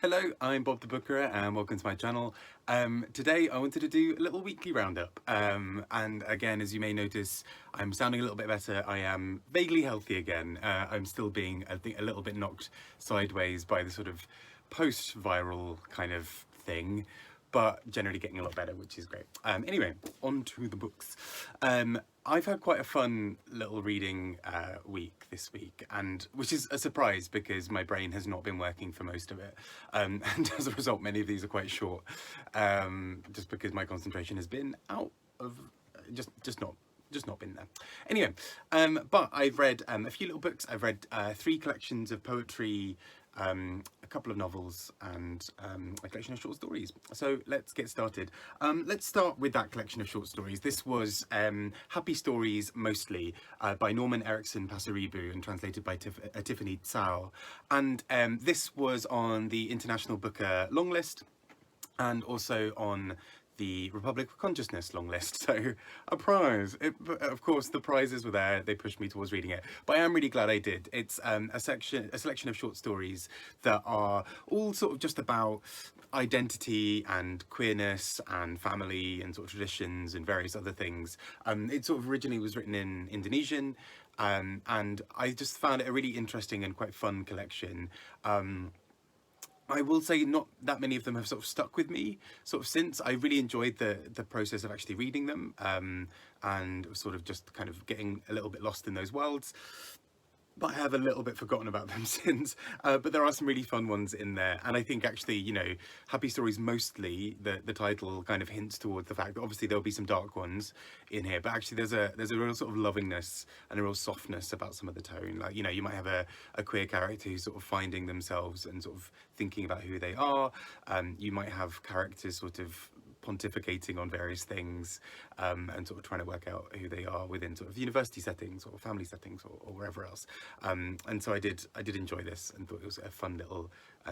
Hello, I'm Bob the Booker and welcome to my channel. Today I wanted to do a little weekly roundup and again, as you may notice, I'm sounding a little bit better. I am vaguely healthy again. I'm still being, I think, a little bit knocked sideways by the sort of post-viral kind of thing, but generally getting a lot better, which is great. Anyway, on to the books. I've had quite a fun little reading week this week, and which is a surprise because my brain has not been working for most of it, and as a result, many of these are quite short, just because my concentration has been out of just not been there. Anyway, but I've read a few little books. I've read 3 collections of poetry, a couple of novels, and a collection of short stories. So let's get started. Let's start with that collection of short stories. This was Happy Stories Mostly by Norman Erikson Pasaribu and translated by Tiffany Tsao. And this was on the International Booker long list and also on the Republic of Consciousness long list, so a prize. Of course, the prizes were there, they pushed me towards reading it, but I am really glad I did. It's a selection of short stories that are all sort of just about identity and queerness and family and sort of traditions and various other things. It sort of originally was written in Indonesian, and I just found it a really interesting and quite fun collection. I will say not that many of them have sort of stuck with me sort of since. I really enjoyed the process of actually reading them, and sort of just kind of getting a little bit lost in those worlds. But I have a little bit forgotten about them since, but there are some really fun ones in there. And I think actually, you know, Happy Stories Mostly, the title kind of hints towards the fact that obviously there'll be some dark ones in here, but actually there's a real sort of lovingness and a real softness about some of the tone. Like, you know, you might have a queer character who's sort of finding themselves and sort of thinking about who they are. You might have characters sort of pontificating on various things, and sort of trying to work out who they are within sort of university settings or family settings or wherever else. And so I did enjoy this and thought it was a fun little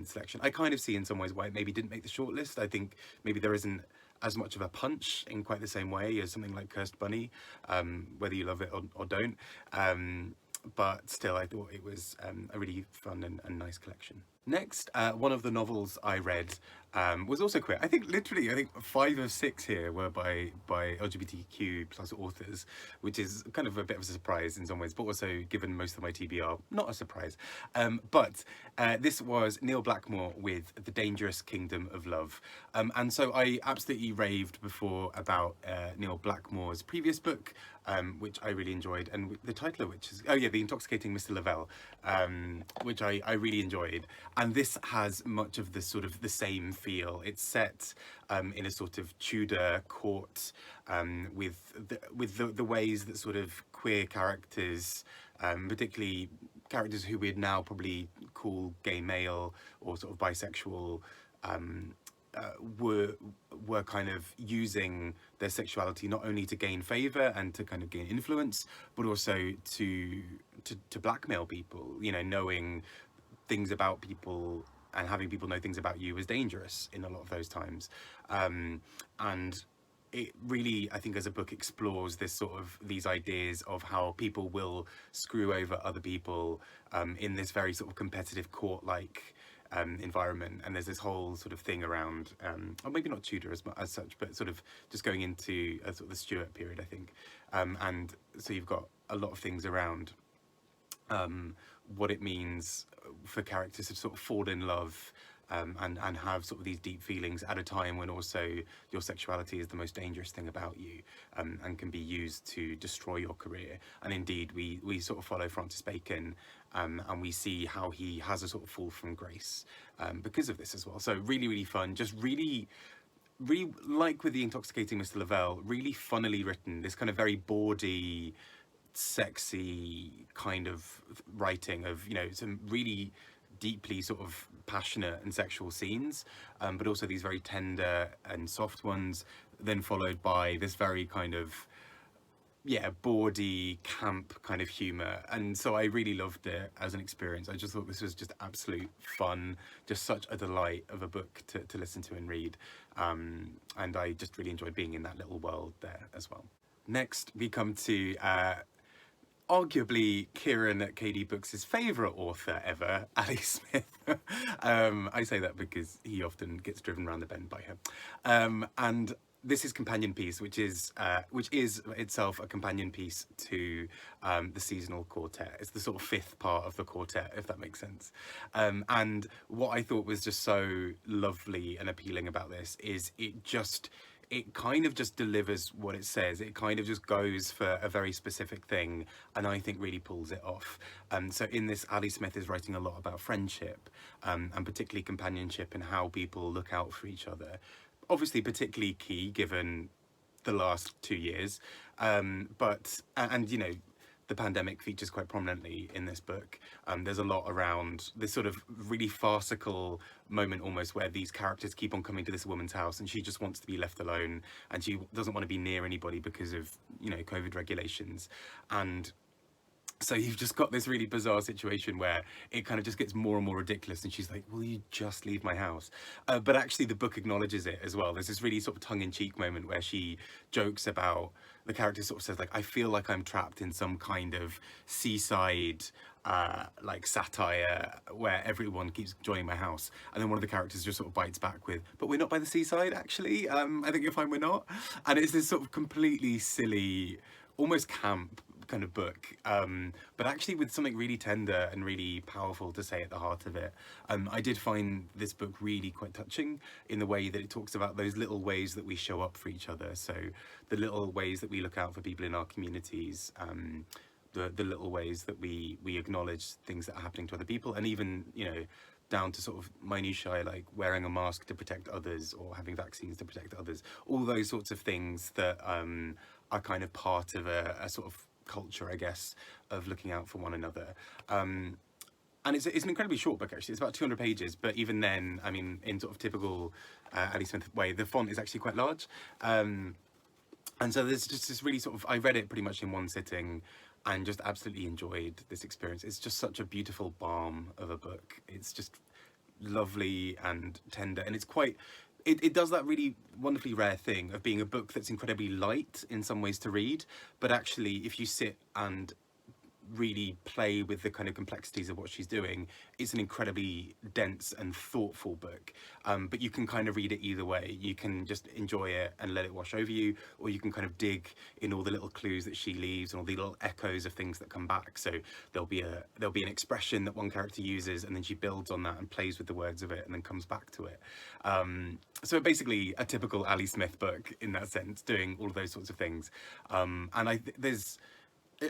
selection. I kind of see in some ways why it maybe didn't make the shortlist. I think maybe there isn't as much of a punch in quite the same way as something like Cursed Bunny, whether you love it or don't. But still, I thought it was a really fun and nice collection. Next, one of the novels I read was also queer. I think 5 of 6 here were by LGBTQ plus authors, which is kind of a bit of a surprise in some ways, but also given most of my TBR, not a surprise. But this was Neil Blackmore with The Dangerous Kingdom of Love. And so I absolutely raved before about Neil Blackmore's previous book, which I really enjoyed, and the title of which is, oh yeah, The Intoxicating Mr Lavelle, which I really enjoyed. And this has much of the sort of the same feel. It's set in a sort of Tudor court, with the ways that sort of queer characters, particularly characters who we'd now probably call gay male or sort of bisexual, were kind of using their sexuality not only to gain favor and to kind of gain influence, but also to blackmail people. You know, knowing things about people and having people know things about you is dangerous in a lot of those times. And it really, I think, as a book, explores this sort of these ideas of how people will screw over other people in this very sort of competitive court-like environment. And there's this whole sort of thing around, or maybe not Tudor as such, but sort of just going into a sort of the Stuart period, I think. And so you've got a lot of things around what it means for characters to sort of fall in love, and have sort of these deep feelings at a time when also your sexuality is the most dangerous thing about you, and can be used to destroy your career. And indeed, we sort of follow Francis Bacon, and we see how he has a sort of fall from grace because of this as well. So really, really fun, just really like with The Intoxicating Mr Lavelle, really funnily written, this kind of very bawdy, sexy kind of writing of, you know, some really deeply sort of passionate and sexual scenes, but also these very tender and soft ones, then followed by this very kind of, yeah, bawdy, camp kind of humour. And so I really loved it as an experience. I just thought this was just absolute fun, just such a delight of a book to listen to and read. And I just really enjoyed being in that little world there as well. Next, we come to arguably Kieran at KD Books' favourite author ever, Ali Smith. I say that because he often gets driven around the bend by her. And this is companion piece, which is itself a companion piece to the seasonal quartet. It's the sort of fifth part of the quartet, if that makes sense. And what I thought was just so lovely and appealing about this is it kind of just delivers what it says. It kind of just goes for a very specific thing, and I think really pulls it off. So in this, Ali Smith is writing a lot about friendship, and particularly companionship and how people look out for each other. Obviously particularly key given the last 2 years, but you know, the pandemic features quite prominently in this book. There's a lot around this sort of really farcical moment almost where these characters keep on coming to this woman's house and she just wants to be left alone and she doesn't want to be near anybody because of, you know, COVID regulations. And so you've just got this really bizarre situation where it kind of just gets more and more ridiculous and she's like, will you just leave my house? But actually the book acknowledges it as well. There's this really sort of tongue-in-cheek moment where she jokes about, the character sort of says like, I feel like I'm trapped in some kind of seaside like satire where everyone keeps joining my house. And then one of the characters just sort of bites back with, but we're not by the seaside actually. I think you'll find we're not. And it's this sort of completely silly, almost camp kind of book, but actually with something really tender and really powerful to say at the heart of it. I did find this book really quite touching in the way that it talks about those little ways that we show up for each other. So the little ways that we look out for people in our communities, the little ways that we acknowledge things that are happening to other people, and even, you know, down to sort of minutiae like wearing a mask to protect others or having vaccines to protect others. All those sorts of things that are kind of part of a sort of culture, I guess, of looking out for one another. And it's an incredibly short book, actually. It's about 200 pages, but even then, I mean, in sort of typical Ali Smith way, the font is actually quite large. And so there's just this really sort of, I read it pretty much in one sitting and just absolutely enjoyed this experience. It's just such a beautiful balm of a book. It's just lovely and tender, and it's quite, it does that really wonderfully rare thing of being a book that's incredibly light in some ways to read, but actually if you sit and really play with the kind of complexities of what she's doing, it's an incredibly dense and thoughtful book. But you can kind of read it either way. You can just enjoy it and let it wash over you, or you can kind of dig in all the little clues that she leaves and all the little echoes of things that come back. So there'll be an expression that one character uses, and then she builds on that and plays with the words of it and then comes back to it. So basically a typical Ali Smith book in that sense, doing all of those sorts of things. And there's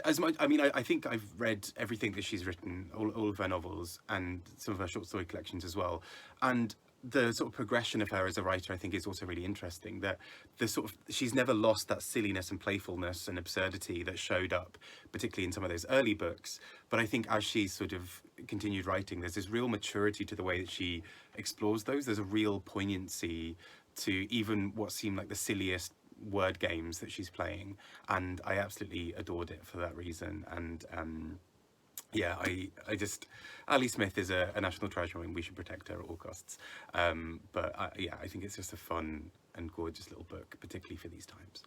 as much, I mean, I think I've read everything that she's written, all of her novels and some of her short story collections as well. And the sort of progression of her as a writer, I think, is also really interesting. That the sort of, she's never lost that silliness and playfulness and absurdity that showed up, particularly in some of those early books. But I think as she sort of continued writing, there's this real maturity to the way that she explores those. There's a real poignancy to even what seemed like the silliest word games that she's playing, and I absolutely adored it for that reason. And yeah, I just, Ali Smith is a national treasure and we should protect her at all costs. But yeah, I think it's just a fun and gorgeous little book, particularly for these times.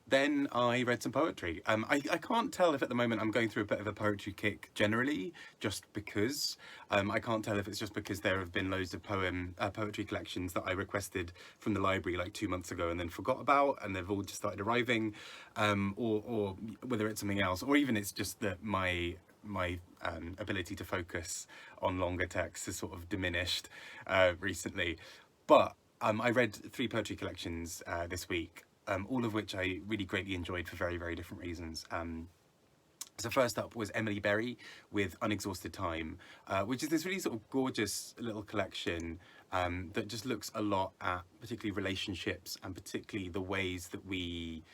Then I read some poetry. I can't tell if at the moment I'm going through a bit of a poetry kick generally, just because. I can't tell if it's just because there have been loads of poetry collections that I requested from the library like 2 months ago and then forgot about, and they've all just started arriving, or whether it's something else, or even it's just that my ability to focus on longer texts has sort of diminished recently. But I read 3 poetry collections this week. All of which I really greatly enjoyed for very, very different reasons. So first up was Emily Berry with Unexhausted Time, which is this really sort of gorgeous little collection that just looks a lot at particularly relationships and particularly the ways that we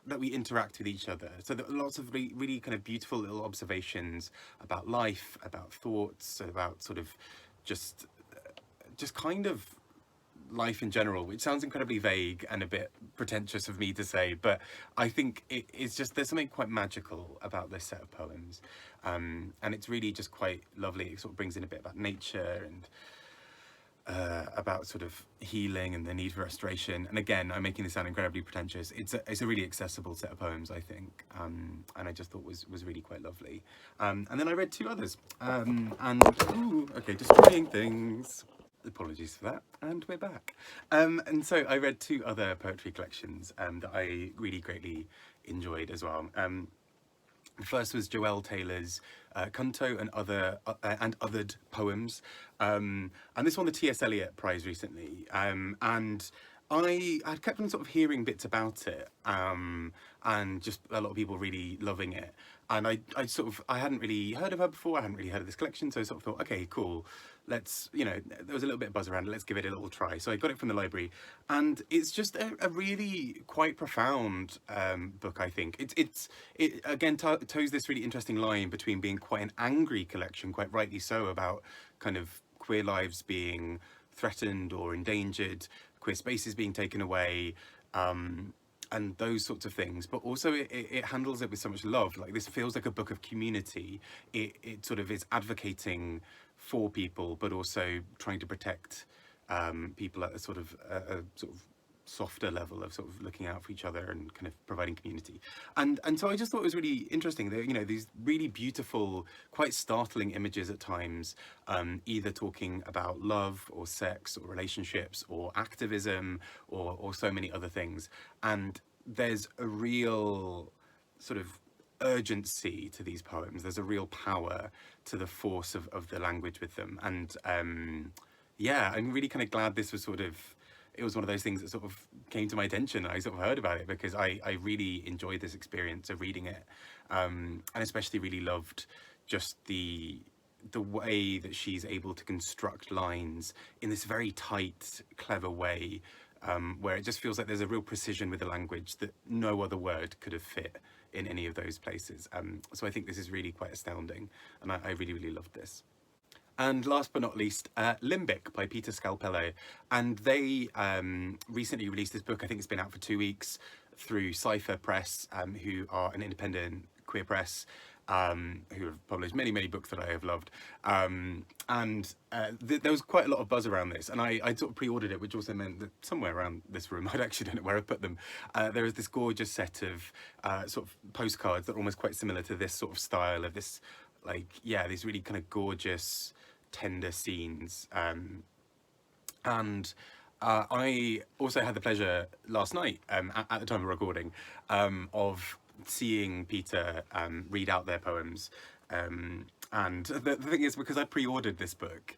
interact with each other. So there are lots of really kind of beautiful little observations about life, about thoughts, about sort of just kind of life in general, which sounds incredibly vague and a bit pretentious of me to say, but I think it's just, there's something quite magical about this set of poems, and it's really just quite lovely. It sort of brings in a bit about nature about sort of healing and the need for restoration. And again, I'm making this sound incredibly pretentious. It's a really accessible set of poems, I think, and I just thought was really quite lovely. And then I read two others, and ooh, okay, destroying things. Apologies for that, and we're back. And so I read two other poetry collections that I really greatly enjoyed as well. The first was Joelle Taylor's Cunto and Othered Poems, and this won the T.S. Eliot Prize recently. And I'd kept on sort of hearing bits about it, and just a lot of people really loving it. And I hadn't really heard of her before. I hadn't really heard of this collection, so I sort of thought, okay, cool. Let's, there was a little bit of buzz around it. Let's give it a little try. So I got it from the library, and it's just a really quite profound book. I think it again toes this really interesting line between being quite an angry collection, quite rightly so, about kind of queer lives being threatened or endangered, queer spaces being taken away, and those sorts of things, but also it handles it with so much love. Like, this feels like a book of community. It sort of is advocating for people, but also trying to protect people at a sort of softer level of sort of looking out for each other and kind of providing community. And so I just thought it was really interesting that, these really beautiful, quite startling images at times, either talking about love or sex or relationships or activism or so many other things. And there's a real sort of urgency to these poems. There's a real power to the force of the language with them. And yeah, I'm really kind of glad this was sort of, it was one of those things that sort of came to my attention. I sort of heard about it because I really enjoyed this experience of reading it, and especially really loved just the way that she's able to construct lines in this very tight, clever way, where it just feels like there's a real precision with the language that no other word could have fit in any of those places. So I think this is really quite astounding, and I really, really loved this. And last but not least, Limbic by Peter Scalpello. And they recently released this book. I think it's been out for 2 weeks through Cypher Press, who are an independent queer press, who have published many, many books that I have loved. There was quite a lot of buzz around this, and I sort of pre-ordered it, which also meant that somewhere around this room, I actually don't know where I put them, there is this gorgeous set of sort of postcards that are almost quite similar to this sort of style of this, like, yeah, these really kind of gorgeous, tender scenes. I also had the pleasure last night, at the time of recording, of seeing Peter read out their poems. And the thing is, because I pre-ordered this book,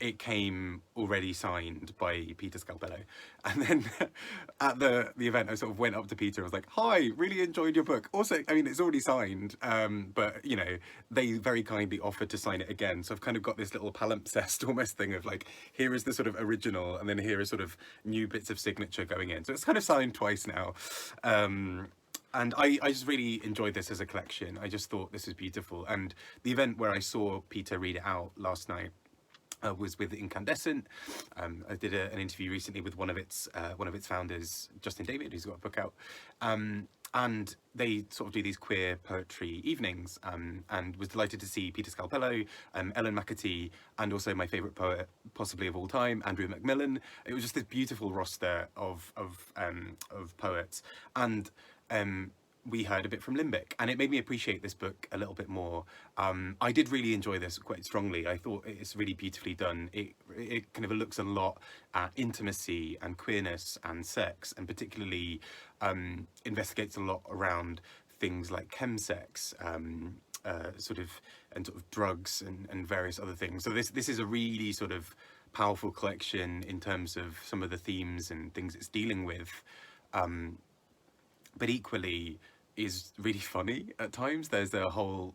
it came already signed by Peter Scalpello. And then at the event, I sort of went up to Peter and was like, hi, really enjoyed your book. Also, I mean, it's already signed, but, they very kindly offered to sign it again. So I've kind of got this little palimpsest almost thing of like, here is the sort of original, and then here is sort of new bits of signature going in. So it's kind of signed twice now. And I just really enjoyed this as a collection. I just thought this was beautiful. And the event where I saw Peter read it out last night was with Incandescent. I did an interview recently with one of its founders, Justin David, who's got a book out. And they sort of do these queer poetry evenings, and was delighted to see Peter Scalpello, Ellen McAtee, and also my favourite poet possibly of all time, Andrew Macmillan. It was just this beautiful roster of poets. And we heard a bit from Limbic, and it made me appreciate this book a little bit more. I did really enjoy this quite strongly. I thought it's really beautifully done. It kind of looks a lot at intimacy and queerness and sex, and particularly investigates a lot around things like chemsex, sort of drugs and various other things. So this is a really sort of powerful collection in terms of some of the themes and things it's dealing with. But equally is really funny at times. There's a whole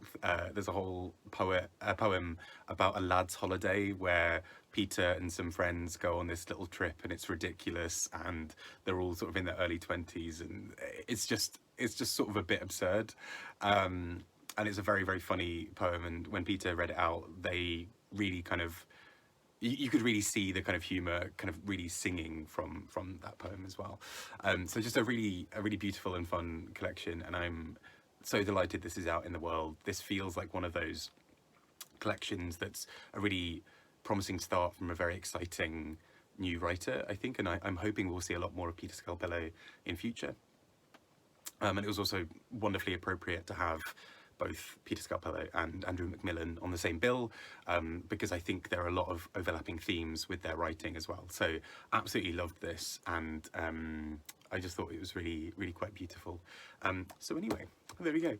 poem about a lad's holiday where Peter and some friends go on this little trip, and it's ridiculous, and they're all sort of in their early 20s, and it's just sort of a bit absurd. And it's a very, very funny poem, and when Peter read it out, they really kind of, you could really see the kind of humour kind of really singing from that poem as well. So just a really beautiful and fun collection, and I'm so delighted this is out in the world. This feels like one of those collections that's a really promising start from a very exciting new writer, I think, and I'm hoping we'll see a lot more of Peter Scalpello in future. And it was also wonderfully appropriate to have both Peter Scalpello and Andrew Macmillan on the same bill, because I think there are a lot of overlapping themes with their writing as well. So absolutely loved this, and I just thought it was really, really quite beautiful. So anyway, there we go.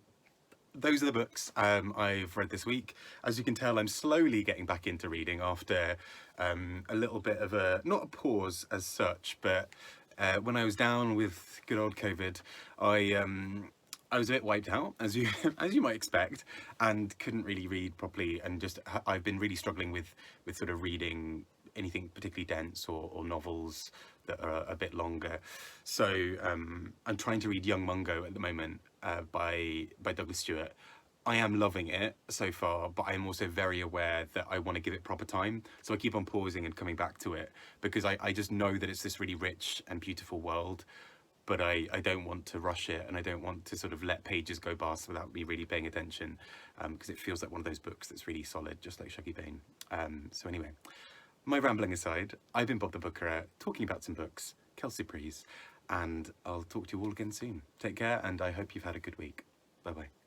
Those are the books I've read this week. As you can tell, I'm slowly getting back into reading after a little bit of a, not a pause as such, but when I was down with good old COVID, I was a bit wiped out, as you as you might expect, and couldn't really read properly, and just I've been really struggling with sort of reading anything particularly dense or novels that are a bit longer. So I'm trying to read Young Mungo at the moment by Douglas Stewart. I am loving it so far, but I'm also very aware that I want to give it proper time. So I keep on pausing and coming back to it, because I just know that it's this really rich and beautiful world, but I don't want to rush it, and I don't want to sort of let pages go past without me really paying attention, because it feels like one of those books that's really solid, just like Shuggy Bane. So anyway, my rambling aside, I've been Bob the Booker, talking about some books, Kelsey Breeze, and I'll talk to you all again soon. Take care, and I hope you've had a good week. Bye-bye.